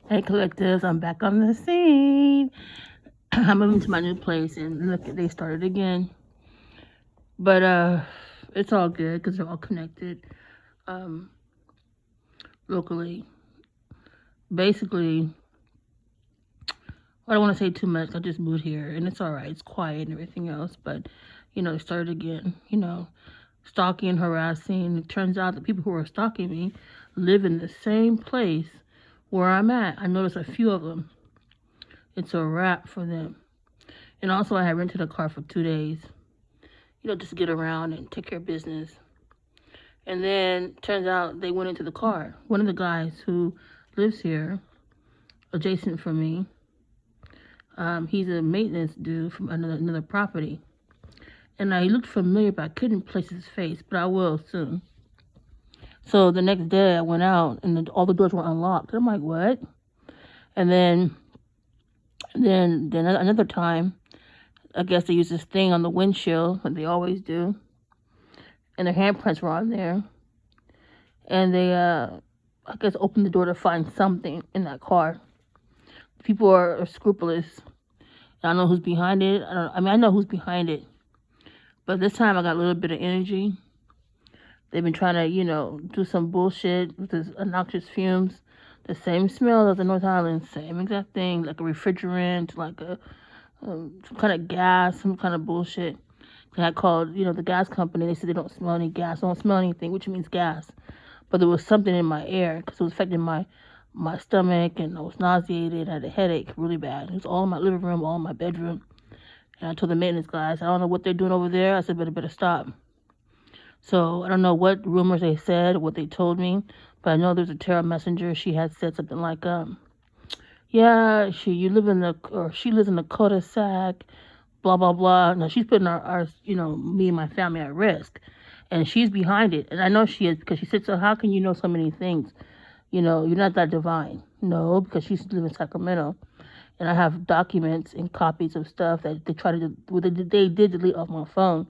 Hey, collectives, I'm back on the scene. I'm moving to my new place, and look, they started again. But it's all good because they're all connected um, locally. Basically, I don't want to say too much. I just moved here, and it's all right. It's quiet and everything else. But it started again. Stalking, harassing. It turns out the people who are stalking me live in the same place where I'm at. I noticed a few of them. It's a wrap for them. And also, I had rented a car for 2 days, just to get around and take care of business. And then turns out they went into the car. One of the guys who lives here, adjacent from me, he's a maintenance dude from another property. And he looked familiar, but I couldn't place his face, but I will soon. So the next day I went out and all the doors were unlocked. I'm like, what? And then another time, I guess they used this thing on the windshield, like they always do. And their handprints were on there. And they, I guess, opened the door to find something in that car. People are scrupulous. I don't know who's behind it. I know who's behind it. But this time I got a little bit of energy. They've been trying to, do some bullshit with this obnoxious fumes. The same smell as the North Island, same exact thing, like a refrigerant, like some kind of gas, some kind of bullshit. I called, the gas company. They said they don't smell any gas, don't smell anything, which means gas. But there was something in my air because it was affecting my stomach, and I was nauseated. I had a headache really bad. It was all in my living room, all in my bedroom. And I told the maintenance guys, I don't know what they're doing over there. I said, better stop. So I don't know what rumors they said, what they told me, but I know there's a Terra messenger. She had said something like, yeah, she lives in the cul-de-sac, blah blah blah. No, she's putting our me and my family at risk, and she's behind it, and I know she is because she said, so how can you know so many things? You're not that divine. No, because she's living in Sacramento, and I have documents and copies of stuff that they try to they did delete off my phone,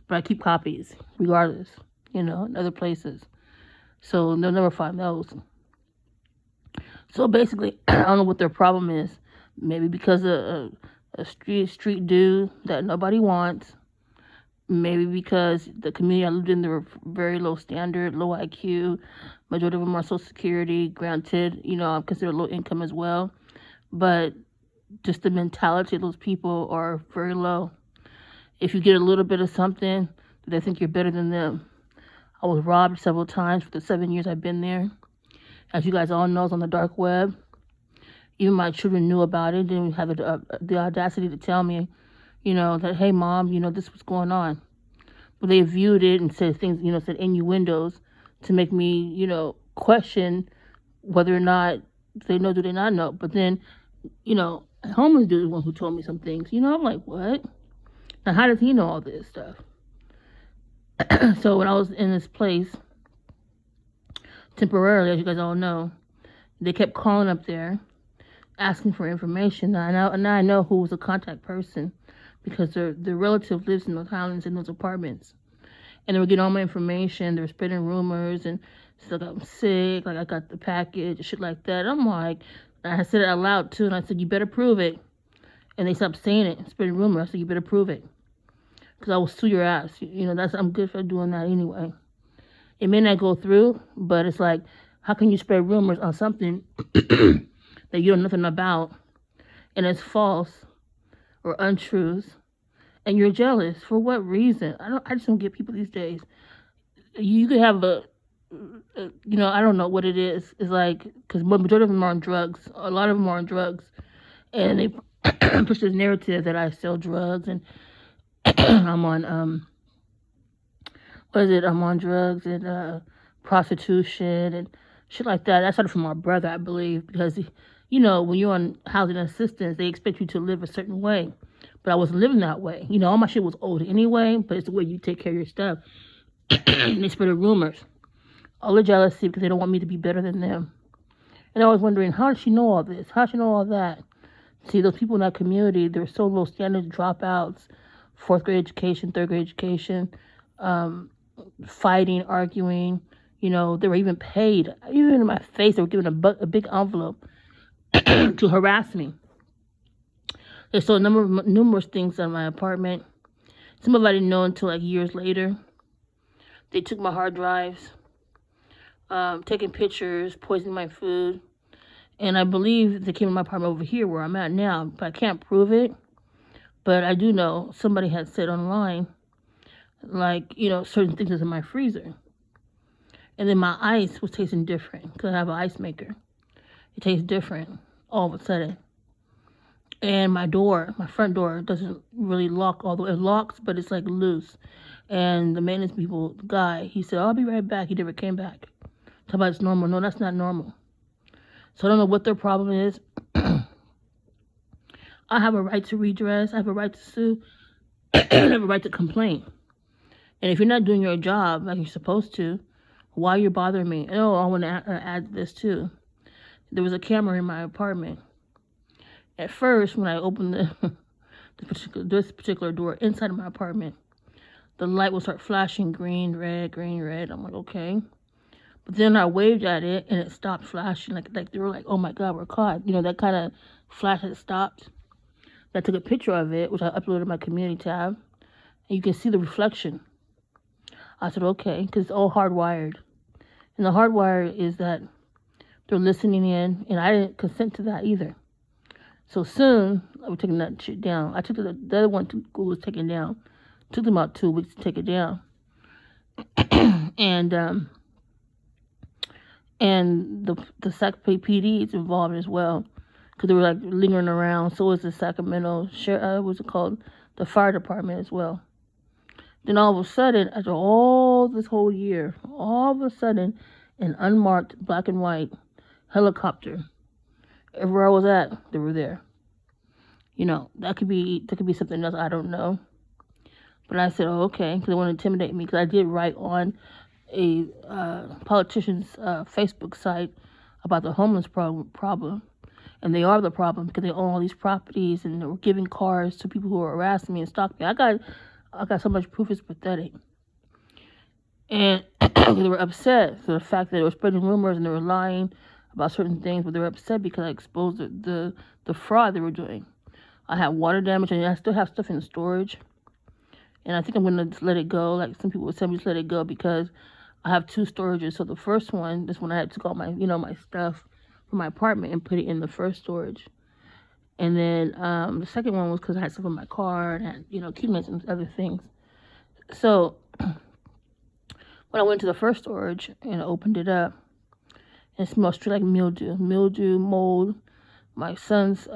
but I keep copies regardless. In other places, so they'll never find those. So basically, I don't know what their problem is. Maybe because of a street dude that nobody wants. Maybe because the community I lived in, they were very low standard, low IQ. Majority of them are Social Security. Granted, I'm considered low income as well. But just the mentality of those people are very low. If you get a little bit of something, they think you're better than them. I was robbed several times for the 7 years I've been there. As you guys all know, it's on the dark web. Even my children knew about it. They didn't have the audacity to tell me, that, hey, mom, this was going on. But they viewed it and said things, said innuendos to make me, question whether or not they know, do they not know. But then, a homeless dude is the one who told me some things. I'm like, what? Now, how does he know all this stuff? So when I was in this place, temporarily, as you guys all know, they kept calling up there, asking for information. Now I know who was the contact person because their relative lives in those Highlands in those apartments. And they were getting all my information. They were spreading rumors and stuff. I'm sick, like I got the package, shit like that. I'm like, I said it out loud too, and I said, you better prove it. And they stopped saying it, spreading rumors. I said, you better prove it. Because I will sue your ass. I'm good for doing that anyway. It may not go through, but it's like, how can you spread rumors on something that you know nothing about, and it's false or untruths, and you're jealous for what reason? I just don't get people these days. You could have I don't know what it is. It's like, because majority of them are on drugs. A lot of them are on drugs, and they push this narrative that I sell drugs and I'm on I'm on drugs and prostitution and shit like that. That started from my brother, I believe, because when you're on housing assistance, they expect you to live a certain way. But I wasn't living that way. All my shit was old anyway, but it's the way you take care of your stuff. And they spread rumors. All the jealousy because they don't want me to be better than them. And I was wondering, how does she know all this? How does she know all that? See, those people in that community, they're so low standard dropouts, fourth grade education, third grade education, fighting, arguing. They were even paid. Even in my face, they were given a big envelope. to harass me. They stole numerous things out of my apartment. Some of it I didn't know until like years later. They took my hard drives, taking pictures, poisoning my food. And I believe they came to my apartment over here where I'm at now, but I can't prove it. But I do know somebody had said online, like, certain things was in my freezer. And then my ice was tasting different because I have an ice maker. It tastes different all of a sudden. And my front door, doesn't really lock all the way. It locks, but it's like loose. And the maintenance people, the guy, he said, I'll be right back. He never came back. Talk about it's normal. No, that's not normal. So I don't know what their problem is. I have a right to redress. I have a right to sue. I have a right to complain. And if you're not doing your job like you're supposed to, why are you bothering me? Oh, I want to add this too. There was a camera in my apartment. At first, when I opened this particular door inside of my apartment, the light will start flashing green, red, green, red. I'm like, okay. But then I waved at it and it stopped flashing. Like they were like, oh my God, we're caught. That kind of flash had stopped. I took a picture of it, which I uploaded to my community tab. And you can see the reflection. I said, okay, because it's all hardwired. And the hardwire is that they're listening in, and I didn't consent to that either. So soon, I was taking that shit down. I took the other one was taken down. It took them about 2 weeks to take it down. And the Sacramento PD is involved as well, because they were like lingering around. So was the Sacramento what's it called? The fire department as well. Then all of a sudden, after all this whole year, all of a sudden, an unmarked black and white helicopter, everywhere I was at, they were there. That could be something else, I don't know. But I said, oh, okay, because they want to intimidate me, because I did write on a politician's Facebook site about the homeless problem. And they are the problem because they own all these properties and they were giving cars to people who were harassing me and stalking me. I got so much proof, it's pathetic. And they were upset for the fact that they were spreading rumors and they were lying about certain things, but they were upset because I exposed the fraud they were doing. I had water damage, and I still have stuff in storage. And I think I'm going to just let it go. Like some people would say, just let it go, because I have 2 storages. So the first one, this one I had took all my, my stuff from my apartment and put it in the first storage. And then the second one was because I had stuff in my car and had, keychains and other things. So when I went to the first storage and opened it up, and it smelled straight like mildew, mold, my son's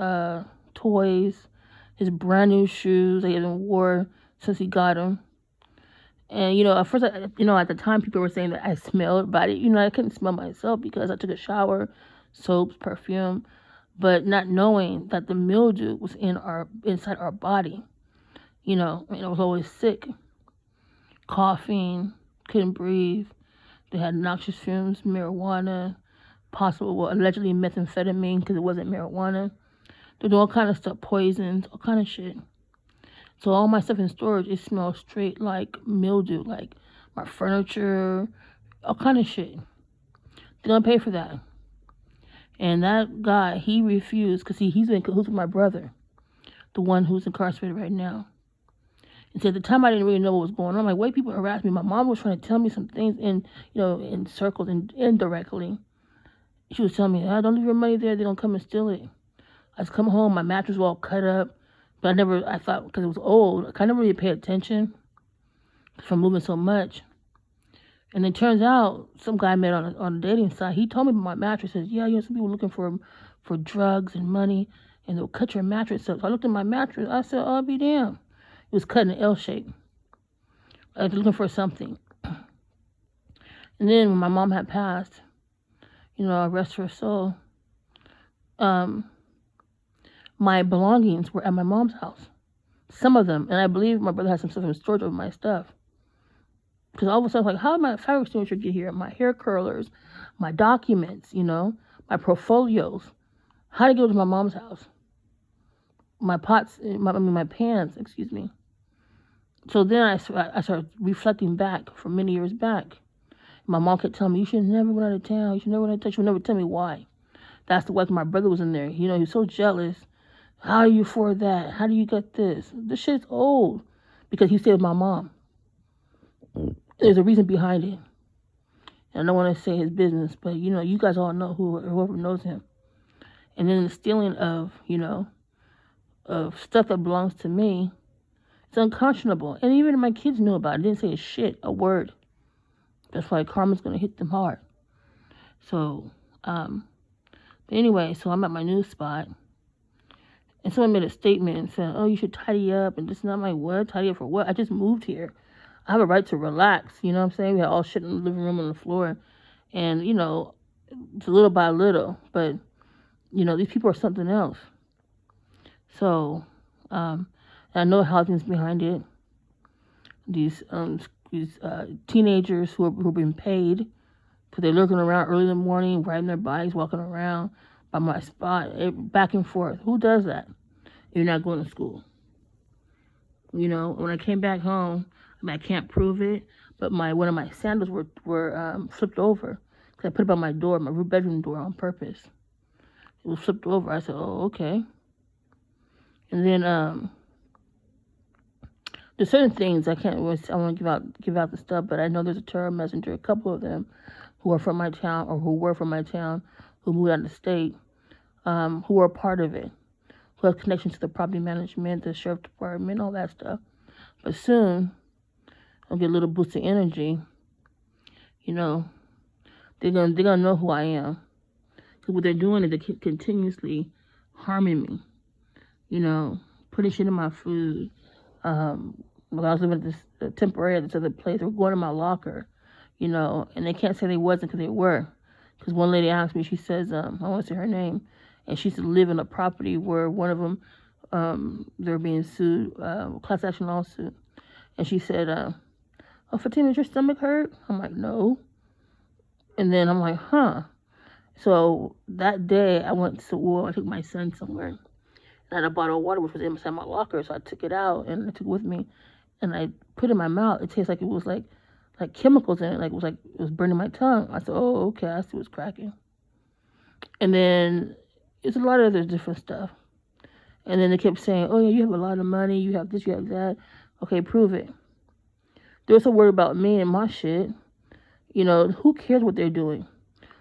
toys, his brand new shoes he hasn't wore since he got them. And, at first, at the time, people were saying that I smelled, but I couldn't smell myself because I took a shower, soaps, perfume, but not knowing that the mildew was inside our body. I was always sick, coughing, couldn't breathe. They had noxious fumes, marijuana, allegedly methamphetamine, because it wasn't marijuana. They're doing all kind of stuff, poisons, all kind of shit. So all my stuff in storage, it smells straight like mildew, like my furniture, all kind of shit. They're going to pay for that. And that guy, he refused, because he's in cahoots with my brother, the one who's incarcerated right now. And so at the time, I didn't really know what was going on. Like, white people harassed me. My mom was trying to tell me some things in circles and indirectly. She was telling me, don't leave your money there. They don't come and steal it. I just come home, my mattress was all cut up. But I thought, because it was old, I kind of really paid attention from moving so much. And it turns out, some guy I met on a dating site, he told me about my mattress. He says, yeah, some people looking for drugs and money, and they'll cut your mattress up. So I looked at my mattress. I said, oh, I'll be damned. It was cut in an L shape. I was looking for something. And then when my mom had passed, rest her soul, my belongings were at my mom's house. Some of them. And I believe my brother had some stuff in storage of my stuff. Because all of a sudden, like, how did my fire extinguisher get here? My hair curlers, my documents, my portfolios. How did it go to my mom's house? My pants, excuse me. So then I started reflecting back from many years back. My mom kept telling me, you should never went out of town. You should never went out of town. She would never tell me why. That's the wife my brother was in there. You know, he was so jealous. How are you for that? How do you get this? This shit's old. Because he stayed with my mom. There's a reason behind it. And I don't want to say his business, but, you know, you guys all know whoever knows him. And then the stealing of, you know, of stuff that belongs to me, it's unconscionable. And even my kids knew about it. I didn't say a shit, a word. That's why karma's going to hit them hard. So, but anyway, so I'm at my new spot. And someone made a statement and said, oh, you should tidy up. And this is not my what? Tidy up for what? I just moved here. I have a right to relax. You know what I'm saying? We had all shit in the living room on the floor. And, you know, it's little by little. But, you know, these people are something else. So, I know housing's behind it. These teenagers who are being paid because they're lurking around early in the morning, riding their bikes, walking around by my spot, back and forth. Who does that if you're not going to school? You know, when I came back home, I mean, I can't prove it, but one of my sandals were flipped over because I put it by my door, my bedroom door, on purpose. It was flipped over. I said, oh, okay. And then there's certain things I want to give out the stuff, but I know there's a terror messenger, a couple of them who are from my town or who were from my town, who moved out of the state, who are part of it, who have connections to the property management, the sheriff department, all that stuff. But soon, I'll get a little boost of energy. You know, they're gonna know who I am. Because what they're doing is they're continuously harming me. You know, putting shit in my food. When I was living at this temporary at this other place, they were going to my locker. You know, and they can't say they wasn't because they were. Because one lady asked me, she says, I won't say her name, and she used to live in a property where one of them, they're being sued, class action lawsuit. And she said, oh, Fatima, does your stomach hurt? I'm like, no. And then I'm like, huh. So that day I took my son somewhere. And I had a bottle of water, which was inside my locker. So I took it out and I took it with me. And I put it in my mouth. It tastes like it was like chemicals in it. Like it was burning my tongue. I said, oh, okay, I see what's cracking. And then it's a lot of other different stuff. And then they kept saying, oh, yeah, you have a lot of money. You have this, you have that. Okay, prove it. They were so worried about me and my shit. You know, who cares what they're doing?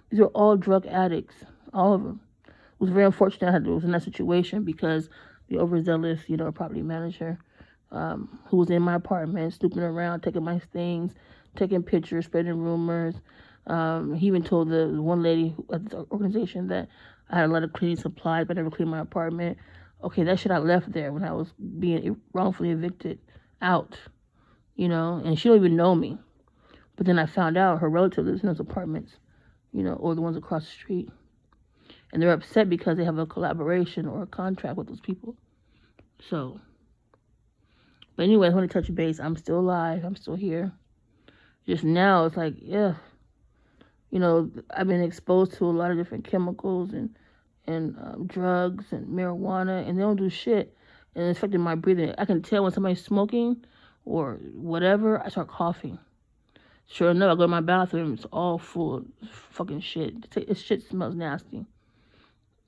These are all drug addicts, all of them. It was very unfortunate I was in that situation because the overzealous, you know, property manager who was in my apartment, snooping around, taking my things, taking pictures, spreading rumors. He even told the one lady at the organization that I had a lot of cleaning supplies, but I never cleaned my apartment. Okay, that shit I left there when I was being wrongfully evicted out, you know, and she don't even know me. But then I found out her relative lives in those apartments, you know, or the ones across the street. And they're upset because they have a collaboration or a contract with those people. So, but anyway, I want to touch base. I'm still alive. I'm still here. Just now, it's like, yeah, you know, I've been exposed to a lot of different chemicals and drugs and marijuana, and they don't do shit. And it's affecting my breathing. I can tell when somebody's smoking or whatever, I start coughing. Sure enough, I go to my bathroom, it's all full of fucking shit. This shit smells nasty.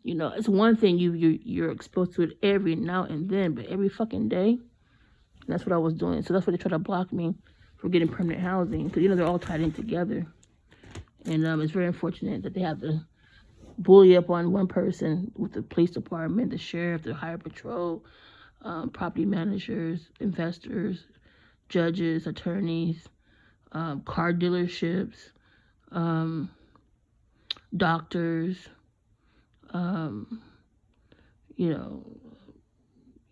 You know, it's one thing you're exposed to it every now and then, but every fucking day, that's what I was doing. So that's why they try to block me from getting permanent housing, because, you know, they're all tied in together. And it's very unfortunate that they have to bully up on one person with the police department, the sheriff, the highway patrol, property managers, investors, judges, attorneys, car dealerships, doctors, you know,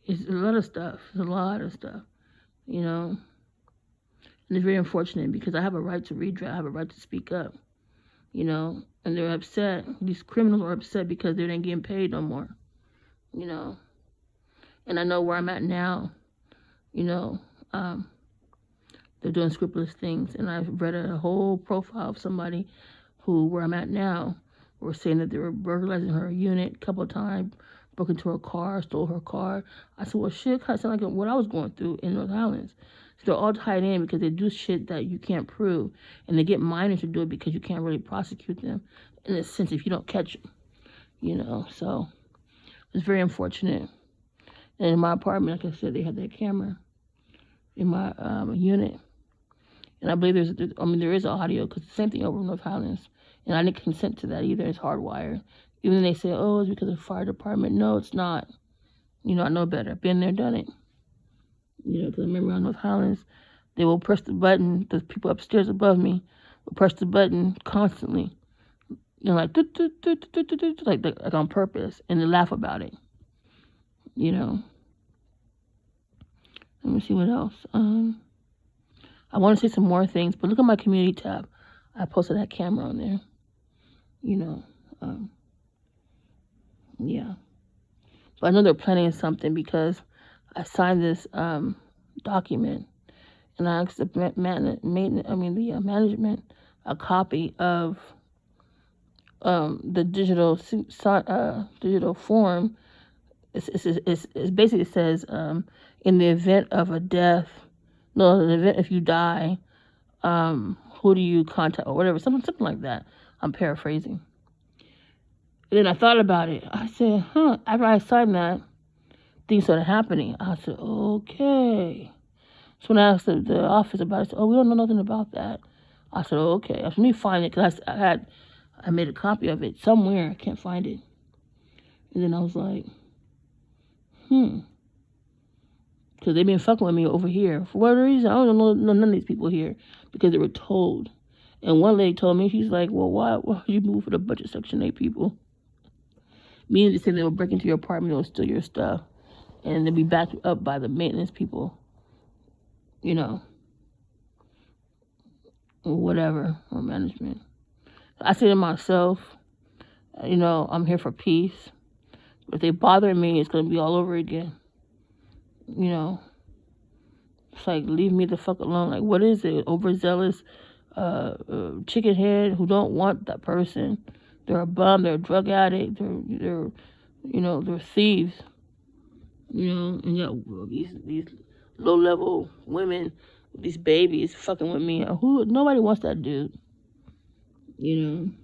it's a lot of stuff. It's a lot of stuff, you know. And it's very unfortunate because I have a right to redress. I have a right to speak up, you know. And they're upset. These criminals are upset because they ain't getting paid no more, you know. And I know where I'm at now, you know. They're doing scrupulous things. And I've read a whole profile of somebody where I'm at now, were saying that they were burglarizing her unit a couple of times, broke into her car, stole her car. I said, well, shit, kind of sound like what I was going through in North Highlands. So they're all tied in because they do shit that you can't prove. And they get minors to do it because you can't really prosecute them, in a sense, if you don't catch them. So it's very unfortunate. And in my apartment, like I said, they had that camera in my unit. And I believe there is audio, because the same thing over in North Highlands. And I didn't consent to that either. It's hardwired. Even though they say, oh, it's because of the fire department. No, it's not. I know better. Been there, done it. Because I remember on North Highlands, they will press the button. The people upstairs above me will press the button constantly. Like, like on purpose. And they laugh about it. Let me see what else. I want to say some more things, but look at my community tab. I posted that camera on there. Yeah. But I know they're planning something, because I signed this document, and I asked the management a copy of the digital form. It basically says, in the event of a death, if you die, who do you contact, or whatever, something like that. I'm paraphrasing. And then I thought about it. I said, after I signed that, things started happening. I said, okay. So when I asked the office about it, I said, we don't know nothing about that. I said, okay. Let me find it, because I made a copy of it somewhere. I can't find it. And then I was like, because they've been fucking with me over here. For whatever reason, I don't know none of these people here, because they were told. And one lady told me, she's like, well, why would you move with a bunch of Section 8 people? Meaning to say they will break into your apartment, they'll steal your stuff, and they'll be backed up by the maintenance people, or whatever, or management. I say to myself, I'm here for peace. But if they bother me, it's going to be all over again. It's like, leave me the fuck alone. Like, what is it? Overzealous chicken head who don't want that person. They're a bum. They're a drug addict. They're thieves. And these low level women, these babies fucking with me. Nobody wants that dude. And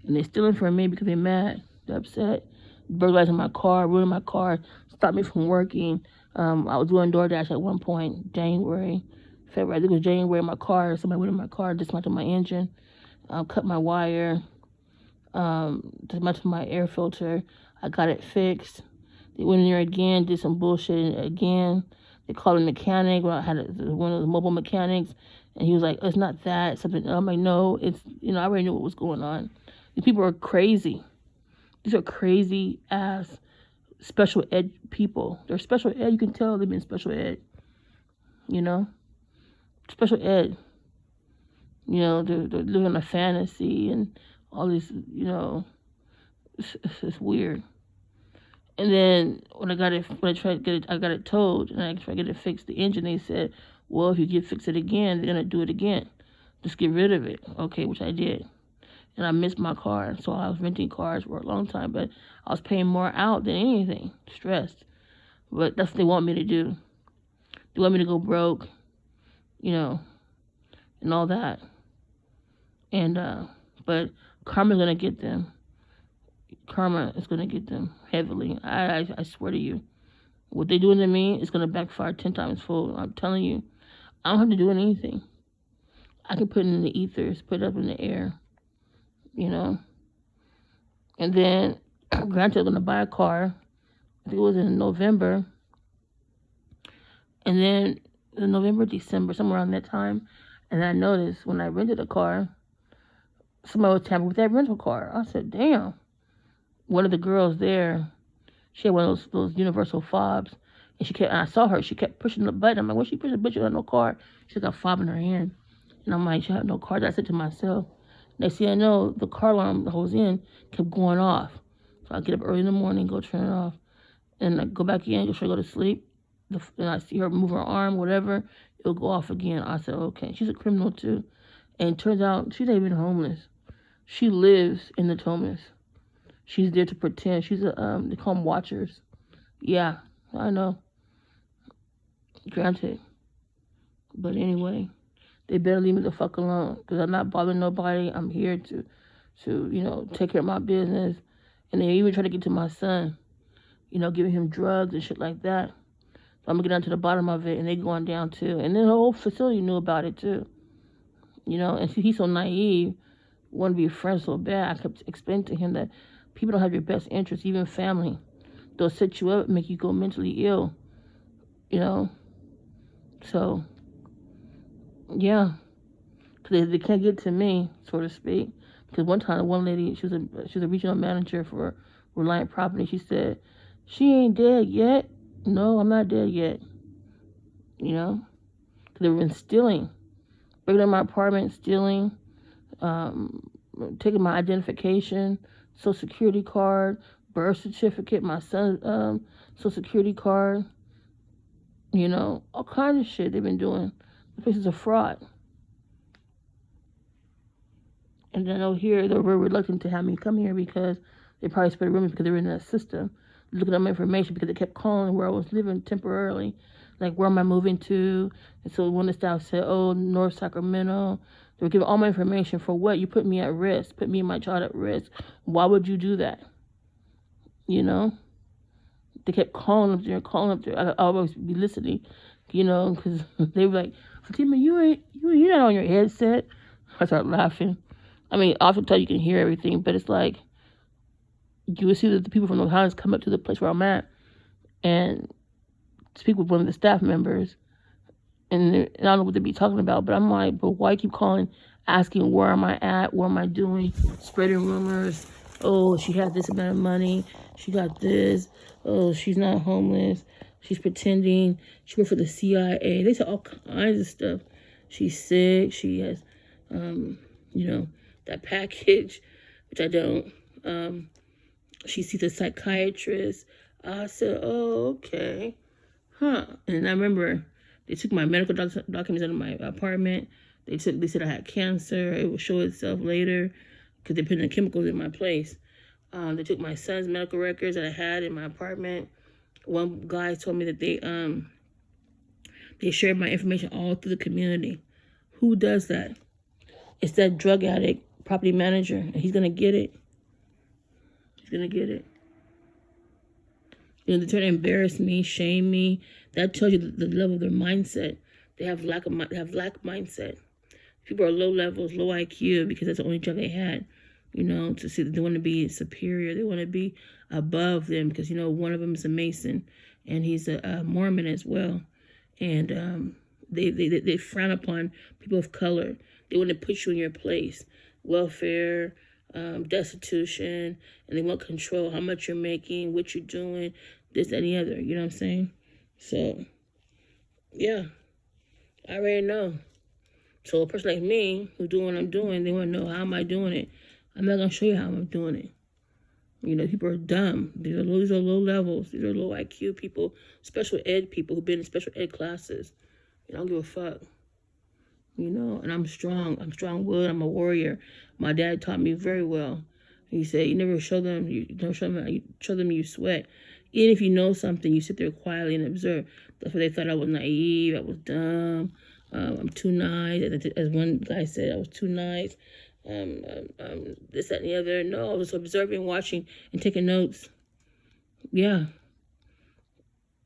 they're stealing from me because they're mad. They're upset. Burglarizing my car, ruining my car, stopped me from working. I was doing DoorDash at one point, February. I think it was January. My car, somebody went in my car, dismantled my engine, cut my wire, dismantled my air filter. I got it fixed. They went in there again, did some bullshit again. They called a mechanic. I had one of the mobile mechanics, and he was like, it's not that, something. I'm like, no, it's, I already knew what was going on. These people are crazy. These are crazy ass special ed people. They're special ed. You can tell they've been special ed. Special ed. They're living a fantasy and all this, it's weird. And then when I got it towed, and I tried to get it fixed, the engine, they said, well, if you fix it again, they're going to do it again. Just get rid of it. Okay, which I did. And I missed my car, so I was renting cars for a long time, but I was paying more out than anything, stressed. But that's what they want me to do. They want me to go broke, and all that. And, but karma's going to get them. Karma is going to get them heavily. I swear to you. What they're doing to me is going to backfire 10 times fold. I'm telling you. I don't have to do anything. I can put it in the ethers, put it up in the air. And then granted, I'm going to buy a car. I think it was in November. And then in November, December, somewhere around that time. And I noticed when I rented a car, somebody was tampering with that rental car. I said, damn. One of the girls there, she had one of those universal fobs. And I saw her, she kept pushing the button. I'm like, what's she pushing the button? She had no car. She got a fob in her hand. And I'm like, she had no car. I said to myself, next thing I know, the car alarm I was in kept going off. So I get up early in the morning, go turn it off. And I go back in, go to sleep. And I see her move her arm, whatever, it'll go off again. I said, okay, she's a criminal too. And it turns out she's not even homeless. She lives in the Thomas. She's there to pretend. She's they call them watchers. Yeah, I know. Granted. But anyway, they better leave me the fuck alone, because I'm not bothering nobody. I'm here to take care of my business And they even try to get to my son, giving him drugs and shit like that. So I'm gonna get down to the bottom of it, and they going down too. And then the whole facility knew about it too. And he's so naive, want to be a friend so bad. I kept explaining to him that people don't have your best interests, even family. They'll set you up, make you go mentally ill. So yeah, because they can't get to me, so to speak. Because one time, one lady, she was a regional manager for Reliant Property. She said, "She ain't dead yet." No, I'm not dead yet. Because they've been stealing, breaking up my apartment, stealing, taking my identification, social security card, birth certificate, my son's social security card. All kinds of shit they've been doing. The place is a fraud. And then over here, they're very reluctant to have me come here because they probably spread rumors because they're in that system, looking at my information because they kept calling where I was living temporarily, like where am I moving to? And so when the staff said, "Oh, North Sacramento," they were giving all my information for what? You put me at risk, put me and my child at risk. Why would you do that? They kept calling up there. I always be listening, because they were like, "Fatima, you're not on your headset." I started laughing. I mean, oftentimes you can hear everything, but it's like you will see that the people from the Highlands come up to the place where I'm at and speak with one of the staff members, and I don't know what they be talking about, but I'm like, but why keep calling, asking where am I at, what am I doing, spreading rumors. Oh, she has this amount of money, she got this. Oh, she's not homeless, she's pretending she worked for the CIA. They said all kinds of stuff. She's sick, she has that package, which I don't. She sees a psychiatrist. I said, "Oh, okay, huh." And I remember they took my medical documents out of my apartment. They said I had cancer. It will show itself later because they put in chemicals in my place. They took my son's medical records that I had in my apartment. One guy told me that they shared my information all through the community. Who does that? It's that drug addict property manager, and he's gonna get it. He's gonna get it. They try to embarrass me, shame me. That tells you the level of their mindset. They have lack mindset. People are low levels, low IQ because that's the only job they had. To see that they want to be superior. They want to be above them because one of them is a Mason, and he's a Mormon as well, and they frown upon people of color. They want to put you in your place. Welfare, destitution, and they want control, how much you're making, what you're doing, this, that, and the other. You know what I'm saying? So, yeah, I already know. So a person like me, who's doing what I'm doing, they want to know how am I doing it. I'm not going to show you how I'm doing it. People are dumb. These are low levels. These are low IQ people, special ed people who've been in special ed classes. I don't give a fuck. And I'm strong. I'm strong-willed. I'm a warrior. My dad taught me very well. He said, you never show them, you show them you sweat. Even if you know something, you sit there quietly and observe. That's why they thought I was naive, I was dumb, I'm too nice. As one guy said, I was too nice. This, that, and the other. No, I was observing, watching, and taking notes. Yeah.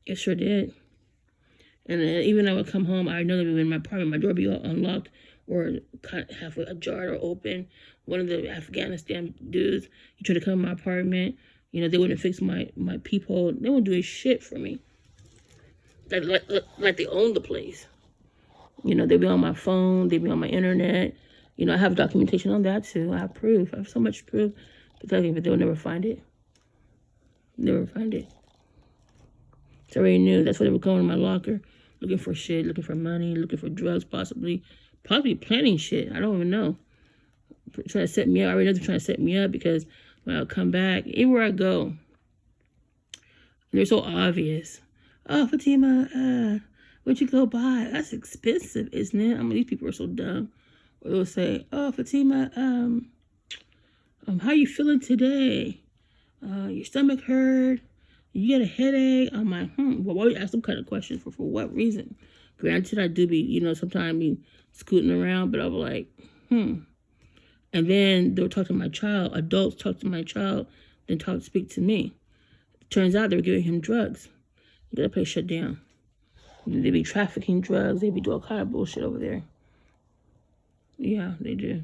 It sure did. And even I would come home, I know that we were in my apartment, my door would be all unlocked or half ajar or open. One of the Afghanistan dudes, he tried to come to my apartment. They wouldn't fix my peephole. They wouldn't do a shit for me. Like they own the place. They'd be on my phone, they'd be on my internet. I have documentation on that too. I have proof. I have so much proof. But they'll never find it. Never find it. So I already knew. That's why they were going in my locker, looking for shit, looking for money, looking for drugs, possibly planning shit. I don't even know. Trying to set me up. I already know they're trying to set me up because when I come back, anywhere I go, they're so obvious. Oh, Fatima, what'd you go buy? That's expensive, isn't it? These people are so dumb. Or they'll say, oh, Fatima, how you feeling today? Your stomach hurt? You get a headache? I'm like, well, why would you ask some kind of questions for what reason? Granted, I do be, sometimes be scooting around, but I was like, And then they'll talk to my child. Adults talk to my child. then speak to me. Turns out they were giving him drugs. He got the place shut down. They be trafficking drugs. They be doing all kind of bullshit over there. Yeah, they do.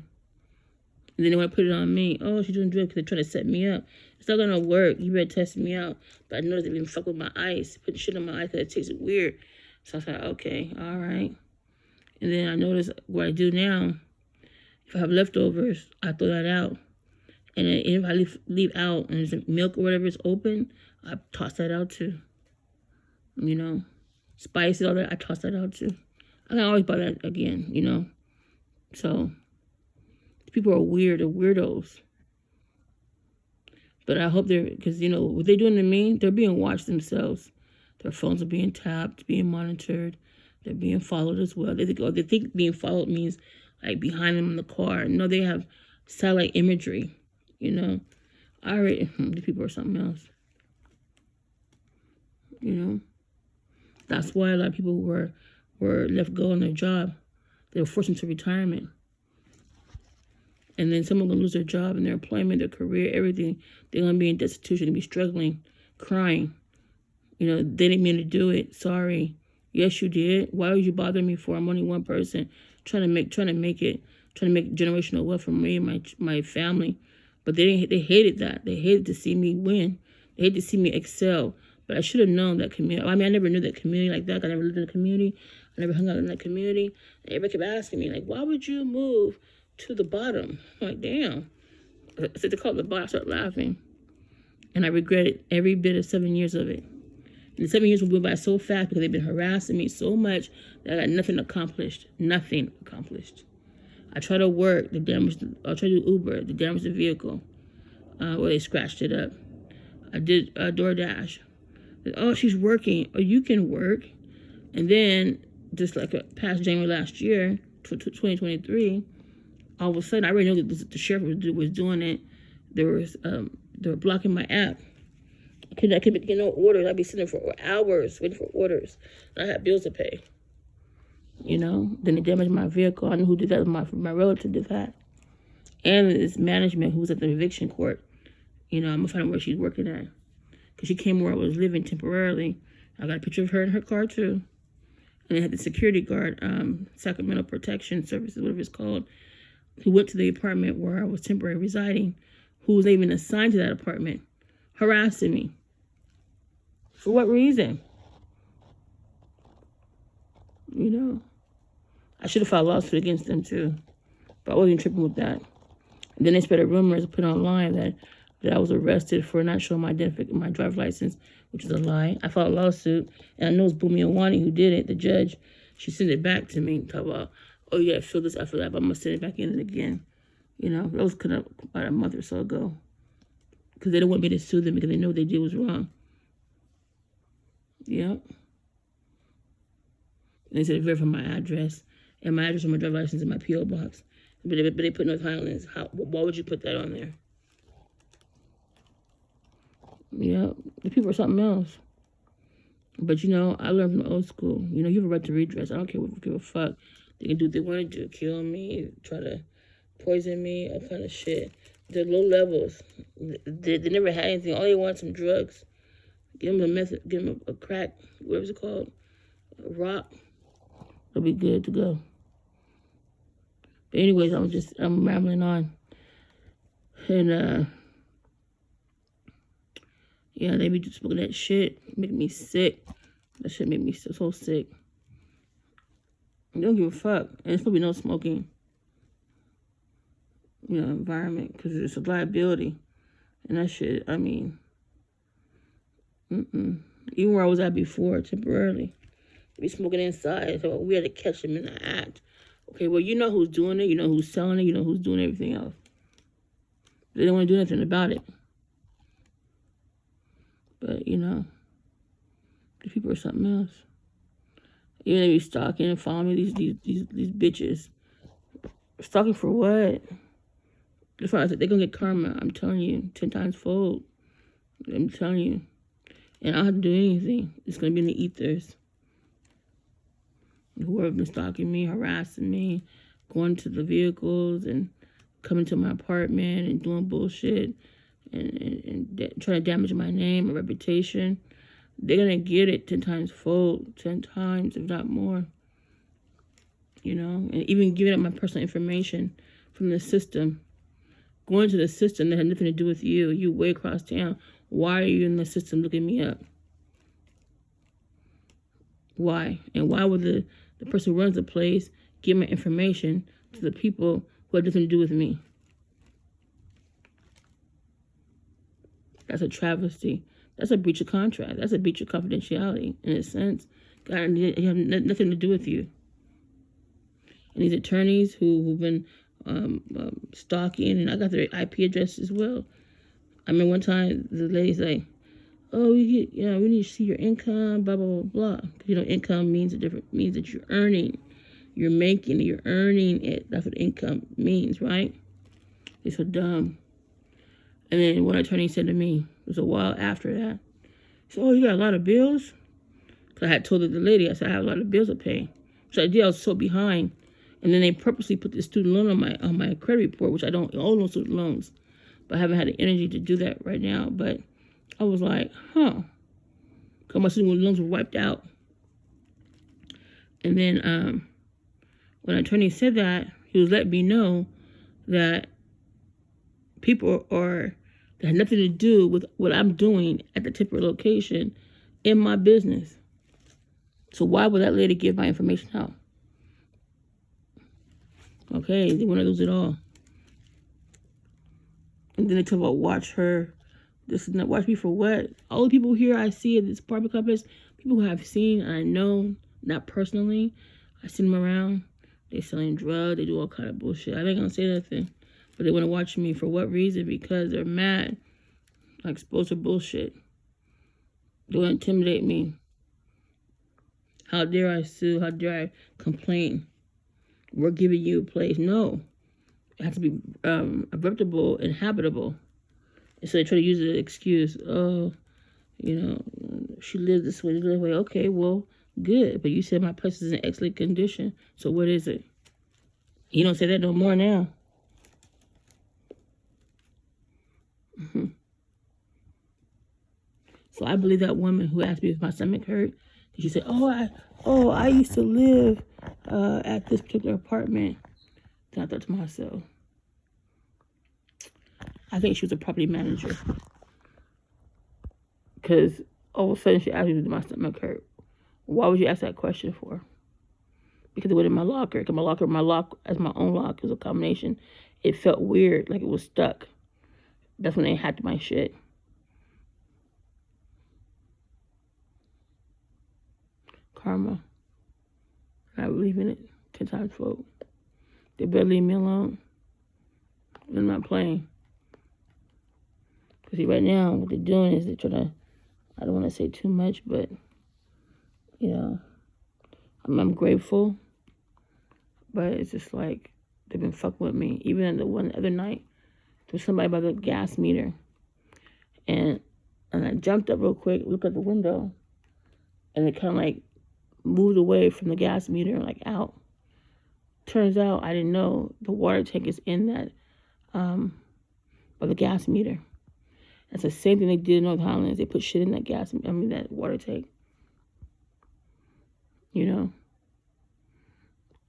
And then they want to put it on me. Oh, she's doing drugs because they're trying to set me up. It's not going to work. You better test me out. But I noticed they've been fucking with my ice. Putting shit on my ice because it tastes weird. So I was like, okay, all right. And then I noticed what I do now. If I have leftovers, I throw that out. And then if I leave out and there's milk or whatever is open, I toss that out too. You know, spices, all that, I toss that out too. I can always buy that again, you know. So, people are weird, they're weirdos. But I hope because, you know, what they're doing to me, they're being watched themselves. Their phones are being tapped, being monitored. They're being followed as well. They think being followed means, like, behind them in the car. No, they have satellite imagery, you know. These people are something else. You know. That's why a lot of people were left go on their job. They were forced into retirement. And then someone's going to lose their job and their employment, their career, everything. They're going to be in destitution, they'll be struggling, crying. You know, they didn't mean to do it. Sorry. Yes, you did. Why would you bother me for? I'm only one person trying to make generational wealth for me and my family. But they hated that. They hated to see me win. They hated to see me excel. But I should have known that community. I mean, I never knew that community like that. I never lived in a community. I never hung out in that community. And everybody kept asking me, like, why would you move to the bottom? I'm like, damn. I said to call it the bottom. I started laughing. And I regretted every bit of 7 years of it. And the 7 years went by so fast because they've been harassing me so much that I got nothing accomplished. Nothing accomplished. I tried to work. I tried to do Uber. They damaged the vehicle. Well, they scratched it up. I did DoorDash. Oh, she's working. Oh, you can work. And then, just like past January last year, 2023, all of a sudden, I already know that the sheriff was doing it. They were blocking my app. I couldn't get no orders. I'd be sitting there for hours waiting for orders. And I had bills to pay. You know? Then they damaged my vehicle. I knew who did that. My relative did that. And this management who was at the eviction court. You know, I'm going to find out where she's working at. Because she came where I was living temporarily. I got a picture of her in her car, too. And they had the security guard, Sacramento Protection Services, whatever it's called, who went to the apartment where I was temporarily residing, who was even assigned to that apartment, harassing me. For what reason? You know? I should have filed a lawsuit against them, too. But I wasn't tripping with that. And then they spread rumors put online that I was arrested for not showing my driver's license, which is a lie. I filed a lawsuit, and I know it's Bumi Awani who did it. The judge, she sent it back to me, talk about, oh yeah, fill this, I feel that, but I'm gonna send it back in it again. You know, that was kind of about a month or so ago, because they don't want me to sue them because they know what they did was wrong. Yep. And they said verify my address, and my address on my driver's license in my P.O. box. But they put North Highlands. Why would you put that on there? Yeah, the people are something else. But, you know, I learned from the old school. You know, you have a right to redress. I don't give a fuck. They can do what they want to do. Kill me, try to poison me, all kind of shit. They're low levels. They never had anything. All they want is some drugs. Give them give them a crack, whatever's it called, a rock. They'll be good to go. But anyways, I'm rambling on. And, yeah, they be just smoking that shit. Make me sick. That shit make me so sick. They don't give a fuck. And there's probably no smoking, you know, environment. Because it's a liability. And that shit, I mean, even where I was at before, temporarily, they be smoking inside. So we had to catch them in the act. Okay, well, you know who's doing it. You know who's selling it. You know who's doing everything else. They don't want to do anything about it. But, you know, these people are something else. Even they be stalking and following me, these bitches. Stalking for what? That's why I said they're going to get karma. I'm telling you, 10 times fold. I'm telling you. And I don't have to do anything. It's going to be in the ethers. Whoever been stalking me, harassing me, going to the vehicles and coming to my apartment and doing bullshit. and try to damage my name, my reputation, they're going to get it 10 times fold, 10 times, if not more. You know, and even giving up my personal information from the system. Going to the system that had nothing to do with you. You way across town. Why are you in the system looking me up? Why? And why would the person who runs the place give my information to the people who have nothing to do with me? That's a travesty. That's a breach of contract. That's a breach of confidentiality, in a sense. God, it have nothing to do with you. And these attorneys who've been stalking, and I got their IP address as well. I mean, one time the lady's like, "Oh, we need to see your income, blah blah blah blah." You know, income means means that you're earning, you're making, you're earning it. That's what income means, right? It's so dumb. And then one attorney said to me, it was a while after that, he said, "Oh, you got a lot of bills?" Because I had told the lady, I said, "I have a lot of bills to pay." So I did. I was so behind. And then they purposely put the student loan on my credit report, which I don't own no student loans. But I haven't had the energy to do that right now. But I was like, because my student loans were wiped out. And then when an attorney said that, he was letting me know that people that had nothing to do with what I'm doing at the temporary location in my business. So why would that lady give my information out? Okay, they want to lose it all. And then they talk about watch her. This is not watch me for what? All the people here I see at this apartment complex, people who I've seen and I know, not personally, I see them around. They selling drugs. They do all kind of bullshit. I ain't gonna say nothing, but they want to watch me for what reason? Because they're mad. I expose their bullshit. They want to intimidate me. How dare I sue? How dare I complain? We're giving you a place. No. It has to be reputable and habitable. And so they try to use the excuse, oh, she lives this way, that way. Okay, well, good. But you said my place is in excellent condition. So what is it? You don't say that no more now. So I believe that woman who asked me if my stomach hurt, she said, I used to live at this particular apartment. Then I thought to myself, I think she was a property manager. Because all of a sudden she asked me if my stomach hurt. Why would you ask that question for? Because it went in my locker. Because my lock as my own lock is a combination. It felt weird, like it was stuck. That's when they hacked my shit. Karma. I believe in it 10 times fold. They better leave me alone. I'm not playing. Because right now, what they're doing is they're trying to, I don't want to say too much, but, I'm grateful. But it's just like, they've been fucking with me. Even the one other night, there was somebody by the gas meter. And I jumped up real quick, looked at the window, and it kind of like moved away from the gas meter, like out. Turns out, I didn't know the water tank is in that, by the gas meter. That's the same thing they did in North Highlands. They put shit in that water tank.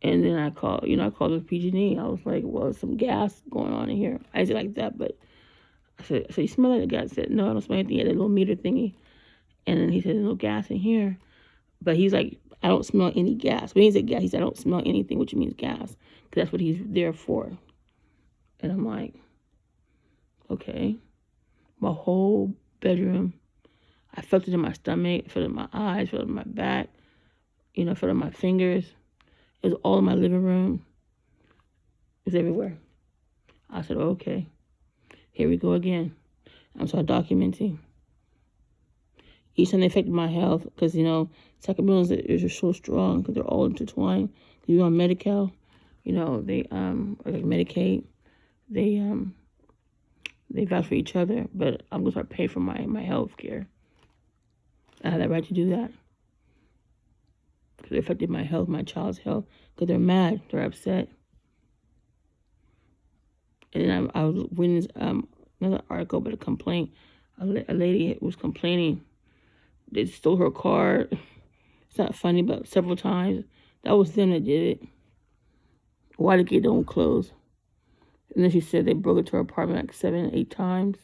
And then I called the PG&E. I was like, well, there's some gas going on in here. I said like that, but I said, you smell like the gas? I said, no, I don't smell anything. He had that little meter thingy. And then he said, there's no gas in here. But he's like, I don't smell any gas. When he said gas, he said, I don't smell anything, which means gas. Because that's what he's there for. And I'm like, okay. My whole bedroom, I felt it in my stomach, I felt it in my eyes, felt it in my back, I felt it in my fingers. It was all in my living room. It was everywhere. I said, okay, here we go again. I'm start documenting. Each time they affected my health, because, Sacramento is just so strong, because they're all intertwined. You're on Medi-Cal, they, like Medicaid, they vouch for each other, but I'm going to start paying for my health care. I have that right to do that. Because it affected my health, my child's health. Because they're mad. They're upset. And then I was witness another article about a complaint. A lady was complaining. They stole her car. It's not funny, but several times. That was them that did it. Why the gate don't close? And then she said they broke into her apartment like 7, 8 times.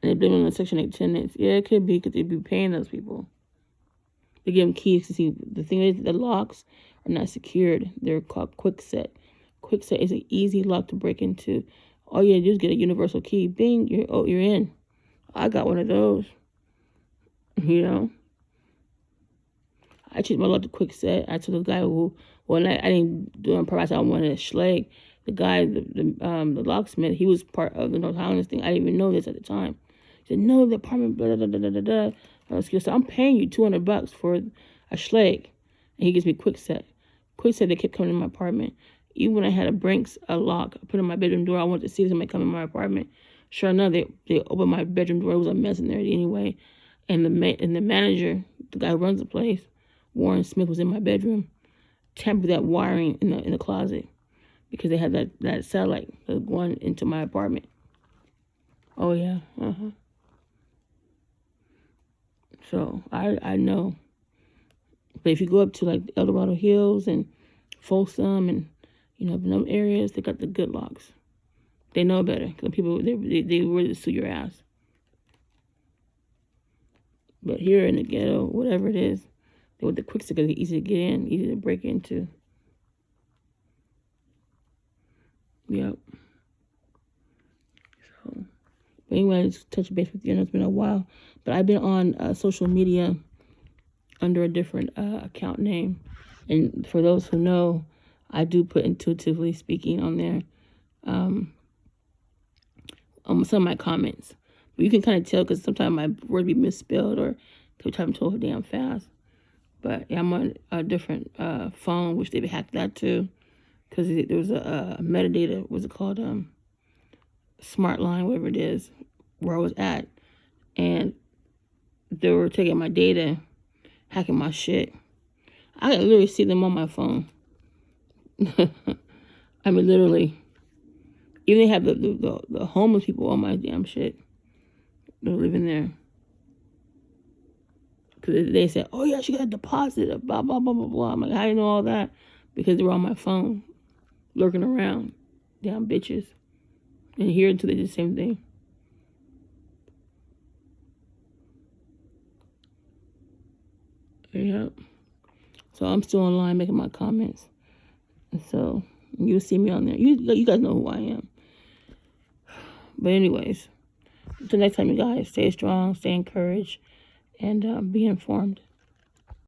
And they blame it on the Section 8 tenants. Yeah, it could be because they'd be paying those people. They give them keys to see. The thing is, the locks are not secured. They're called Kwikset. Kwikset is an easy lock to break into. All you gotta do is get a universal key. Bing, you're in. I got one of those. You know, I treat my lock to Kwikset. I told the guy who, well, I didn't do it on purpose. I wanted a Schlage. The guy, the locksmith, he was part of the North Highlands thing. I didn't even know this at the time. He said, no, the apartment, blah, blah, blah, blah, blah, blah. So I'm paying you $200 for a Schlage. And he gives me Kwikset. Kwikset, they kept coming in my apartment. Even when I had a lock, I put in my bedroom door. I wanted to see if somebody come in my apartment. Sure enough, they opened my bedroom door. It was a mess in there anyway. And the manager, the guy who runs the place, Warren Smith, was in my bedroom, tampered that wiring in the closet because they had that satellite that was going into my apartment. Oh yeah, So I know. But if you go up to like El Dorado Hills and Folsom and in those areas, they got the good locks. They know better because people they really sue your ass. But here in the ghetto, whatever it is, they want the Kwikset because it's easy to get in, easy to break into. Yep. So, but anyway, I just touch base with you. I know it's been a while, but I've been on social media under a different account name. And for those who know, I do put Intuitively Speaking on there. Some of my comments. But you can kind of tell because sometimes my word be misspelled or sometimes I'm damn fast. But yeah, I'm on a different phone, which they've hacked that too. Because there was a metadata, what's it called? Smart line, whatever it is, where I was at. And they were taking my data, hacking my shit. I can literally see them on my phone. I mean, literally. Even they have the homeless people on my damn shit. They're living there. Because they said, oh yeah, she got a deposit of blah, blah, blah, blah, blah. I'm like, how do you know all that? Because they were on my phone, lurking around. Damn bitches. And here until they did the same thing. Yep. So I'm still online making my comments. And so you'll see me on there. You guys know who I am. But anyways, until next time, you guys, stay strong, stay encouraged, and be informed.